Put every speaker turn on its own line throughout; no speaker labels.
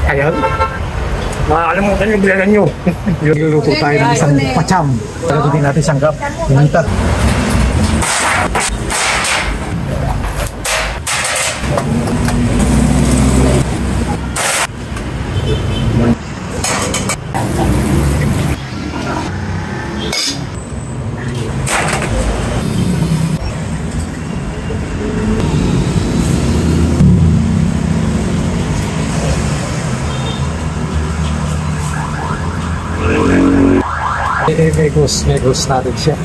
Ayan. Makakalimutan yung bilalan nyo. Luluto tayo ng isang pacham. Lulutin natin sanggap. Hinitat. Megos natin siya.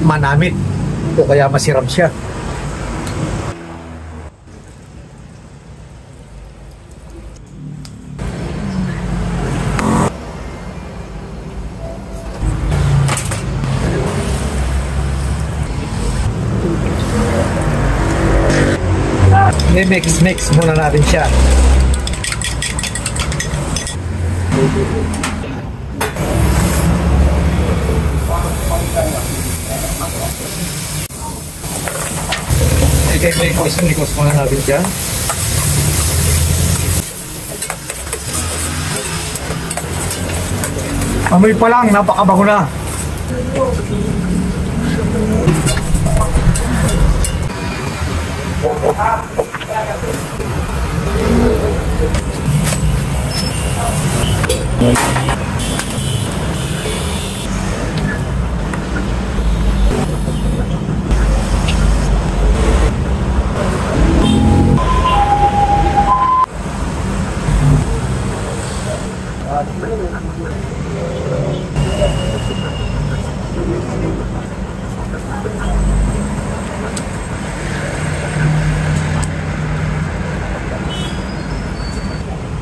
Manamit o kaya masiram siya. Mix muna natin siya. Mix muna natin siya. Amoy pa lang, napakabago na.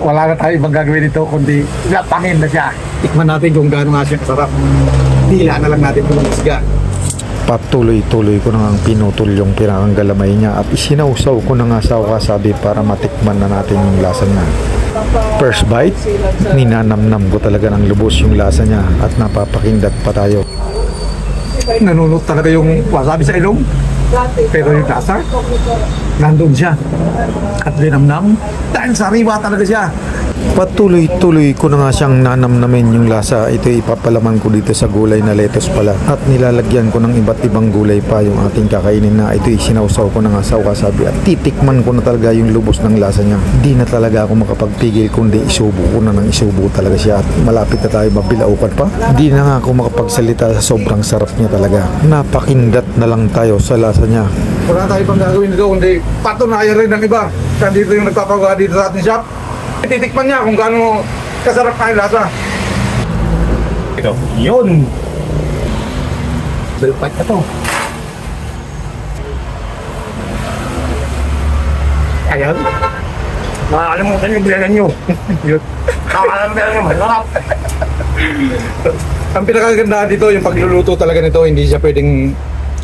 Wala na tayo ibang gagawin dito kundi lapangin na siya. Tikman natin kung gaano nga siya kasarap. Dila na lang natin kung isga.
Patuloy-tuloy ko na nga pinutol yung pinakang galamay niya at isinausaw ko na nga sa wasabi para matikman na natin yung lasa niya. First bite, ninanamnam ko talaga ng lubos yung lasa niya at napapakindat pa tayo.
Nanunot talaga yung wasabi sa ilong. Pero yung lasa, nandun siya. At linamnam, dahil sariwa talaga siya.
Patuloy-tuloy ko na nga siyang nanamnamin yung lasa. Ito ipapalaman ko dito sa gulay na lettuce pala. At nilalagyan ko ng iba't ibang gulay pa yung ating kakainin na ito isinausaw ko na nga sa wasabi. At titikman ko na talaga yung lubos ng lasa niya. Di na talaga ako makapagpigil kundi isubo ko na ng isubo talaga siya. At malapit na tayo mabilaukan pa. Di na nga ako makapagsalita sa sobrang sarap niya talaga. Napakindat na lang tayo sa lasa niya.
Wala tayo pang gagawin dito kundi patunayan rin ng iba. Kandito yung nagpapagawa dito sa ating shop. Titikman niya kung gaano kasarap na yung lasa. Ito, yun! Belpat na to. Ayan. Makakalimutan yung bilalan nyo. Yun. Makakalimutan nyo, masarap. Ang pinakaganda dito, yung pagluluto talaga nito, hindi siya pwedeng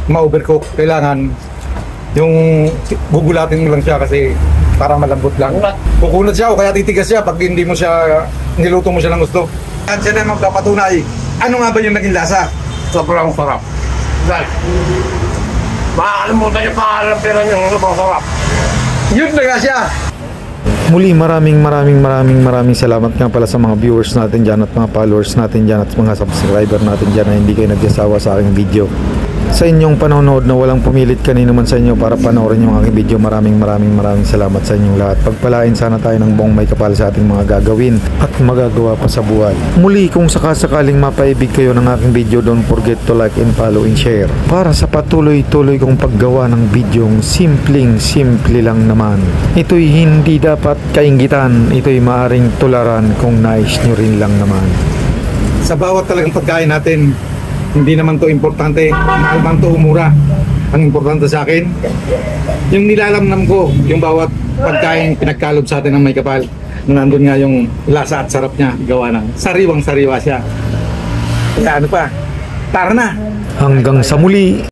ma-overcook. Kailangan yung gugulatin mo lang siya kasi para malambot lang. Kukunat siya o kaya titigas siya pag hindi mo siya, niluto mo siya ng gusto. Yan siya na magpapatunay. Ano nga ba yung naging lasa? Sobrang sarap. Dahil, makakalimutan yung pangalan pero yung sobrang sarap. Yun na nga siya.
Muli maraming salamat nga pala sa mga viewers natin dyan at mga followers natin dyan at mga subscriber natin dyan na hindi kayo nagsasawa sa aking video. Sa inyong panonood na walang pumilit kanino man sa inyo para panoorin yung aking video, maraming salamat sa inyong lahat. Pagpalain sana tayo ng buong may kapal sa ating mga gagawin at magagawa pa sa buhay. Muli kung sakasakaling mapaibig kayo ng aking video, don't forget to like and follow and share para sa patuloy-tuloy kong paggawa ng bidyong simple lang naman. Ito'y hindi dapat kainggitan, ito'y maaring tularan kung nais nyo rin lang naman.
Sa bawat talagang pagkain natin, hindi naman to importante, mahal man to umura. Ang importante sa akin, yung nilalamnam ko, yung bawat pagkain pinagkalob sa atin ng may kapal, nandun nga yung lasa at sarap niya, gawa ng sariwang-sariwa siya. Kaya ano pa, Tara na!
Hanggang sa muli.